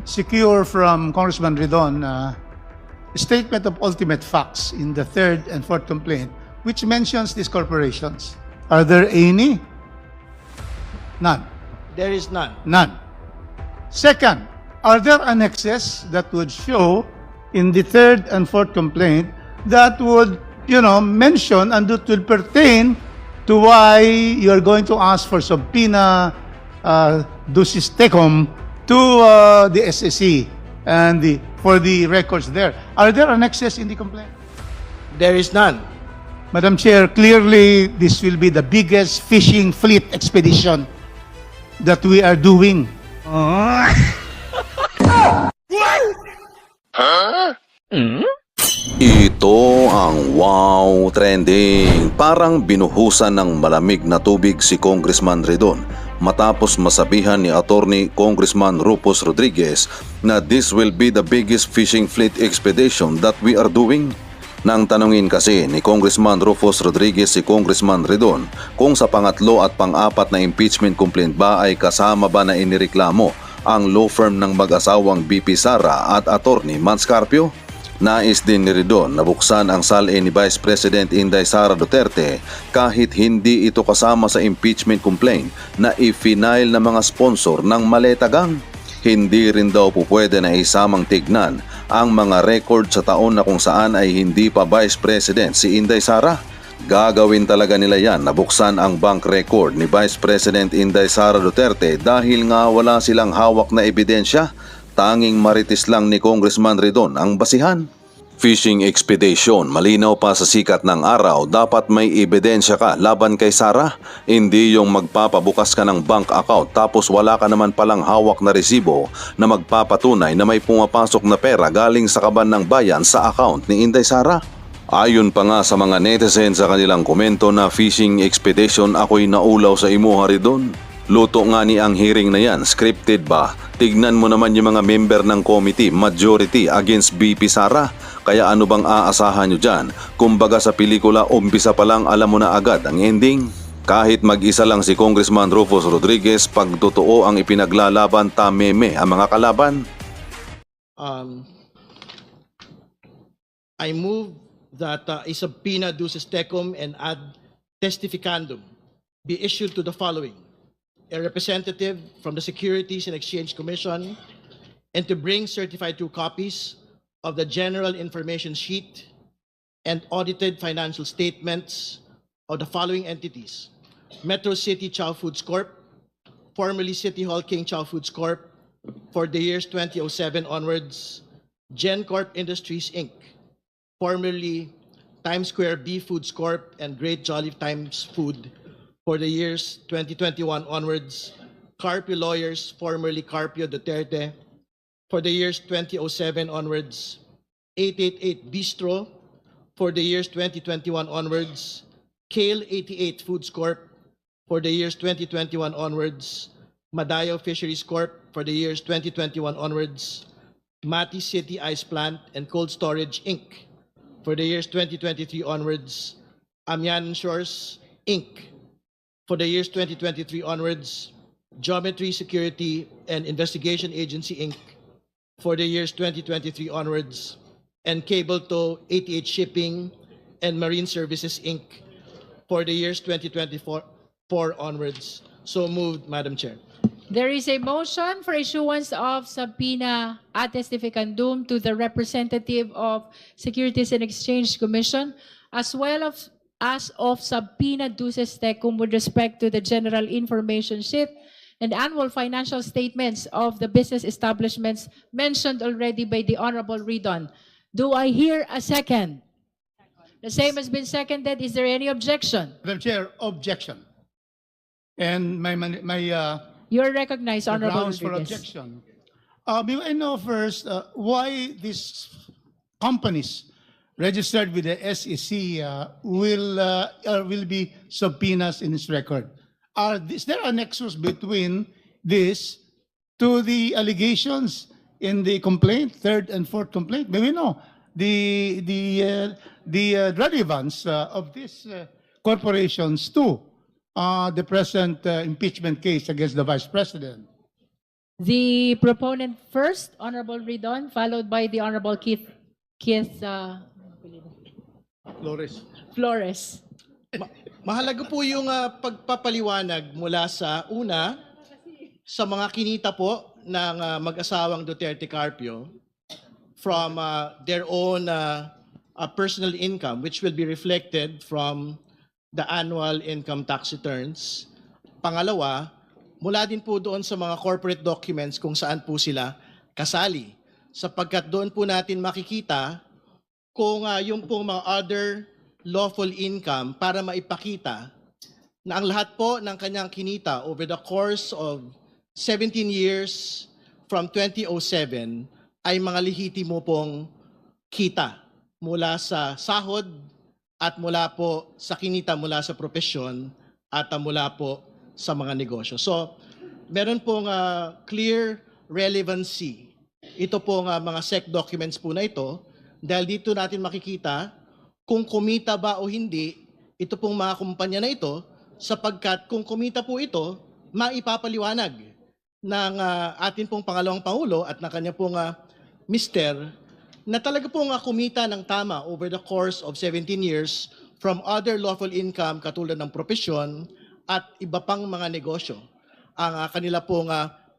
secure from Congressman Ridon a statement of ultimate facts in the third and fourth complaint, which mentions these corporations. Are there any? None. There is none. None. Second, are there annexes that would show in the third and fourth complaint that would, mention and that will pertain to why you're going to ask for subpoena ducis tecum to the SEC and for the records there? Are there annexes in the complaint? There is none. Madam Chair, clearly this will be the biggest fishing fleet expedition that we are doing. Ito ang Wow Trending. Parang binuhusan ng malamig na tubig si Congressman Ridon matapos masabihan ni Attorney Congressman Rufus Rodriguez na this will be the biggest fishing fleet expedition that we are doing. Nang tanungin kasi ni Congressman Rufus Rodriguez si Congressman Ridon kung sa pangatlo at pang-apat na impeachment complaint ba ay kasama ba na inireklamo ang law firm ng mag-asawang BP Sara at Attorney Mans Carpio. Nais din ni Ridon na buksan ang SALE ni Vice President Inday Sara Duterte kahit hindi ito kasama sa impeachment complaint na i-final na mga sponsor ng Maletagang. Hindi rin daw po pwede na isamang tignan ang mga record sa taon na kung saan ay hindi pa Vice President si Inday Sara. Gagawin talaga nila yan na buksan ang bank record ni Vice President Inday Sara Duterte dahil nga wala silang hawak na ebidensya. Tanging marites lang ni Congressman Ridon ang basihan. Fishing expedition, malinaw pa sa sikat ng araw, dapat may ebidensya ka laban kay Sara. Hindi yung magpapabukas ka ng bank account tapos wala ka naman palang hawak na resibo na magpapatunay na may pumapasok na pera galing sa kaban ng bayan sa account ni Inday Sara. Ayon pa nga sa mga netizen sa kanilang komento na fishing expedition ako'y naulaw sa imuha Ridon. Luto nga ni ang hearing na yan, scripted ba? Tignan mo naman yung mga member ng committee, majority against BP Sara. Kaya ano bang aasahan nyo dyan? Kumbaga sa pelikula, umpisa pa lang alam mo na agad ang ending. Kahit mag-isa lang si Congressman Rufus Rodriguez, pag totoo ang ipinaglalaban, tameme ang mga kalaban. I move that a subpoena ducis tecum and ad testificandum be issued to the following: a representative from the Securities and Exchange Commission, and to bring certified true copies of the General Information Sheet and audited financial statements of the following entities: Metro City Chow Foods Corp., formerly City Hall King Chow Foods Corp., for the years 2007 onwards; GenCorp Industries Inc., formerly Times Square B Foods Corp. And Great Jolly Times Food, for the years 2021 onwards; Carpio Lawyers, formerly Carpio Duterte, for the years 2007 onwards; 888 Bistro, for the years 2021 onwards; Kale 88 Foods Corp., for the years 2021 onwards; Madayo Fisheries Corp., for the years 2021 onwards; Mati City Ice Plant and Cold Storage Inc., for the years 2023 onwards; Amian Shores Inc., for the years 2023 onwards; Geometry Security and Investigation Agency Inc., for the years 2023 onwards; and Cable Tow 88 Shipping and Marine Services Inc., for the years 2024 onwards. So moved, Madam Chair. There is a motion for issuance of subpoena ad testificandum to the representative of Securities and Exchange Commission, as well as of subpoena ducis tecum with respect to the General Information Sheet and annual financial statements of the business establishments mentioned already by the Honorable Ridon. Do I hear a second? The same has been seconded. Is there any objection? Madam Chair, objection. And You're recognized, the Honorable grounds for Rodriguez. objection. May I know first why these companies registered with the SEC will be subpoenas in its record? Is there a nexus between this to the allegations in the complaint, third and fourth complaint? May we know the relevance of these corporations to the present impeachment case against the Vice President? The proponent first, Honorable Ridon, followed by the Honorable Flores. Flores. Mahalaga po yung pagpapaliwanag mula sa una, sa mga kinita po ng mag-asawang Duterte Carpio from their own personal income, which will be reflected from the annual income tax returns. Pangalawa, mula din po doon sa mga corporate documents kung saan po sila kasali. Sapagkat doon po natin makikita kung yung pong mga other lawful income para maipakita na ang lahat po ng kanyang kinita over the course of 17 years from 2007 ay mga lehitimo pong kita mula sa sahod at mula po sa kinita mula sa propesyon at mula po sa mga negosyo. So, meron pong clear relevancy. Ito pong mga SEC documents po na ito dahil dito natin makikita kung kumita ba o hindi ito pong mga kumpanya na ito sapagkat kung kumita po ito, maipapaliwanag ng atin pong pangalawang Pangulo at ng kanya pong mister na talaga pong kumita ng tama over the course of 17 years from other lawful income katulad ng propesyon at iba pang mga negosyo ang kanila pong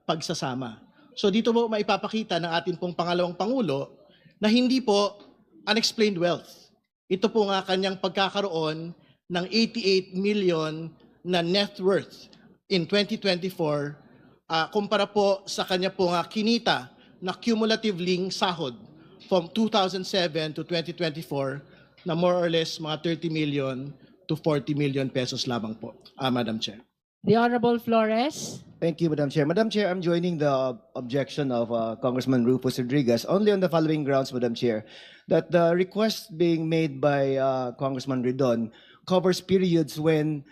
pagsasama. So dito po maipapakita ng atin pong pangalawang Pangulo na hindi po unexplained wealth. Ito po nga kanyang pagkakaroon ng 88 million na net worth in 2024 kumpara po sa kanya po nga kinita na cumulatively sahod from 2007 to 2024 na more or less mga 30 million to 40 million pesos lamang po, Madam Chair. The Honorable Flores. Thank you, Madam Chair. Madam Chair, I'm joining the objection of Congressman Rufus Rodriguez only on the following grounds, Madam Chair, that the request being made by Congressman Ridon covers periods when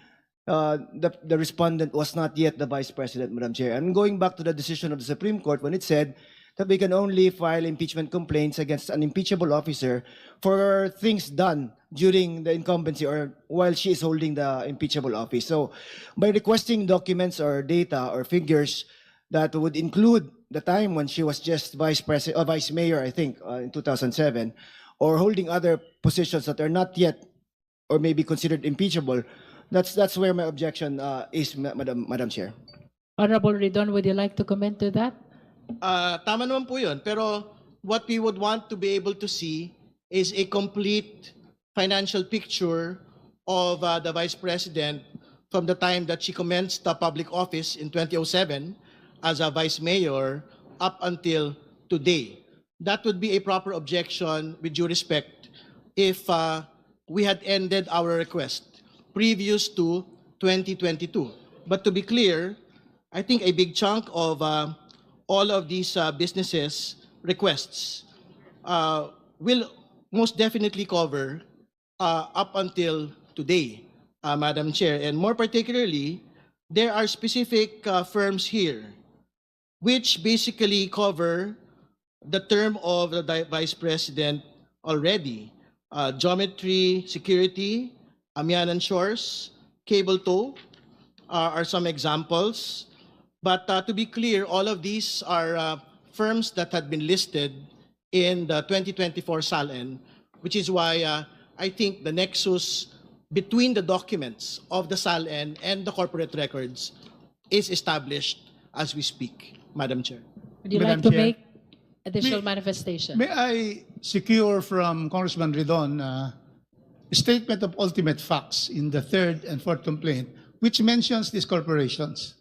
the respondent was not yet the Vice President, Madam Chair. And going back to the decision of the Supreme Court when it said that we can only file impeachment complaints against an impeachable officer for things done during the incumbency or while she is holding the impeachable office. So by requesting documents or data or figures that would include the time when she was just vice mayor, I think, in 2007, or holding other positions that are not yet or may be considered impeachable, that's where my objection is, Madam Chair. Honorable Ridon, would you like to comment to that? Tama naman po yun. Pero what we would want to be able to see is a complete financial picture of the Vice President from the time that she commenced the public office in 2007 as a Vice Mayor up until today. That would be a proper objection with due respect if we had ended our request previous to 2022. But to be clear, I think a big chunk of all of these businesses' requests will most definitely cover up until today, Madam Chair. And more particularly, there are specific firms here which basically cover the term of the Vice President already. Geometry Security, Amianan Shores, Cable Tow are some examples. But to be clear, all of these are firms that had been listed in the 2024 SALN, which is why I think the nexus between the documents of the SALN and the corporate records is established as we speak, Madam Chair. Would you Madam like to Chair. make additional manifestation? May I secure from Congressman Ridon a statement of ultimate facts in the third and fourth complaint, which mentions these corporations?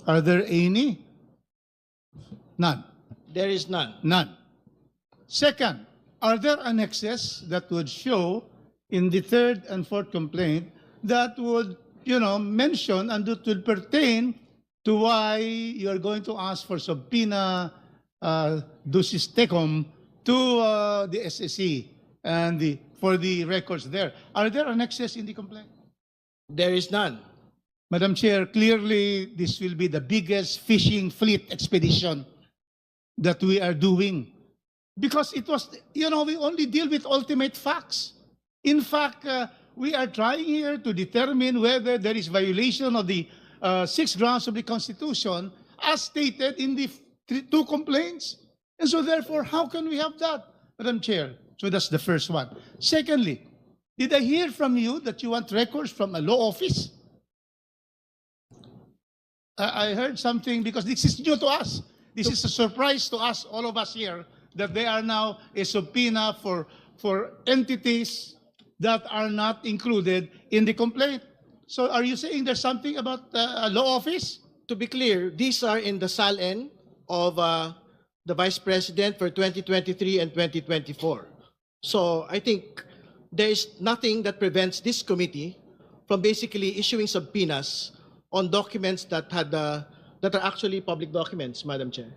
Are there any? None. There is none. None. Second, are there annexes that would show in the third and fourth complaint that would, mention and that would pertain to why you're going to ask for subpoena ducis tecum to the SSC and for the records there? Are there annexes in the complaint? There is none. Madam Chair, clearly this will be the biggest fishing fleet expedition that we are doing. Because it was, we only deal with ultimate facts. In fact, we are trying here to determine whether there is violation of the 6 grounds of the Constitution as stated in the two complaints. And so therefore, how can we have that, Madam Chair? So that's the first one. Secondly, did I hear from you that you want records from a law office? I heard something because this is new to us. This is a surprise to us, all of us here, that they are now a subpoena for entities that are not included in the complaint. So are you saying there's something about a law office? To be clear, these are in the SALN of the Vice President for 2023 and 2024. So I think there is nothing that prevents this committee from basically issuing subpoenas on documents that are actually public documents, Madam Chair.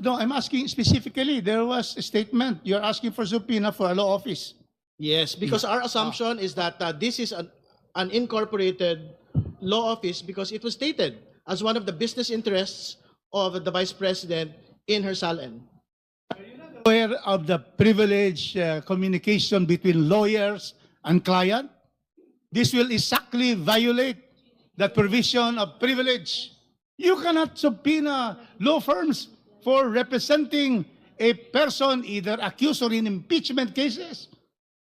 No, I'm asking specifically. There was a statement. You're asking for subpoena for a law office. Yes, because our assumption is that this is an incorporated law office because it was stated as one of the business interests of the Vice President in her SALN. Aware of the privilege communication between lawyers and client? This will exactly violate that provision of privilege. You cannot subpoena law firms for representing a person either accused or in impeachment cases.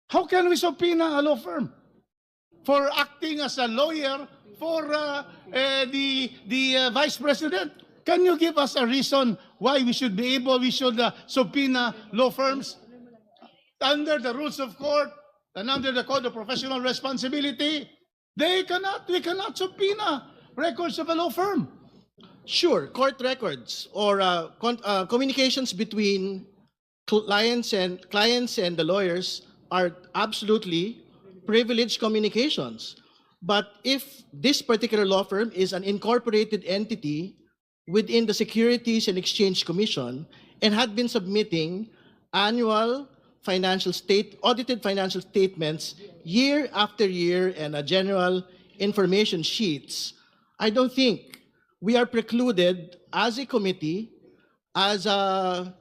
How can we subpoena a law firm for acting as a lawyer for the Vice President? Can you give us a reason why we should subpoena law firms under the rules of court and under the Code of Professional Responsibility? We cannot subpoena records of a law firm. Sure, court records or communications between clients and the lawyers are absolutely privileged communications. But if this particular law firm is an incorporated entity within the Securities and Exchange Commission and had been submitting annual audited financial statements year after year and general information sheets, I don't think we are precluded as a committee, as an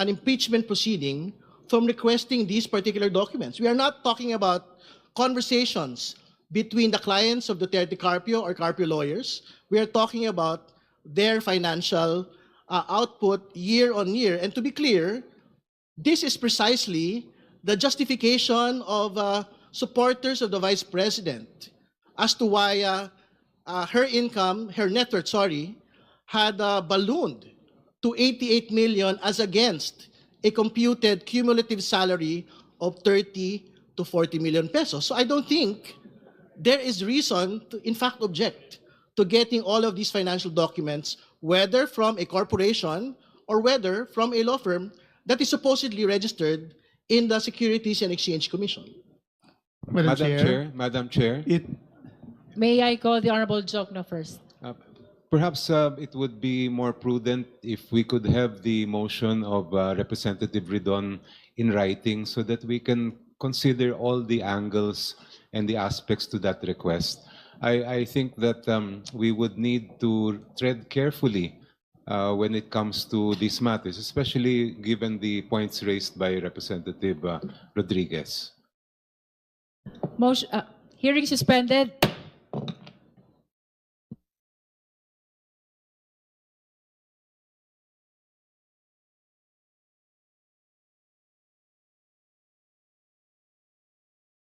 impeachment proceeding, from requesting these particular documents. We are not talking about conversations between the clients of Duterte Carpio or Carpio lawyers. We are talking about their financial output year on year. And to be clear, this is precisely the justification of supporters of the Vice President as to why her net worth, had ballooned to 88 million as against a computed cumulative salary of 30 to 40 million pesos. So I don't think there is reason to, in fact, object to getting all of these financial documents, whether from a corporation or whether from a law firm that is supposedly registered in the Securities and Exchange Commission. Madam Chair, Madam Chair, May I call the Honorable Jokno first? perhaps it would be more prudent if we could have the motion of Representative Ridon in writing so that we can consider all the angles and the aspects to that request. I think that we would need to tread carefully when it comes to these matters, especially given the points raised by Representative Rodriguez. Motion, hearing suspended.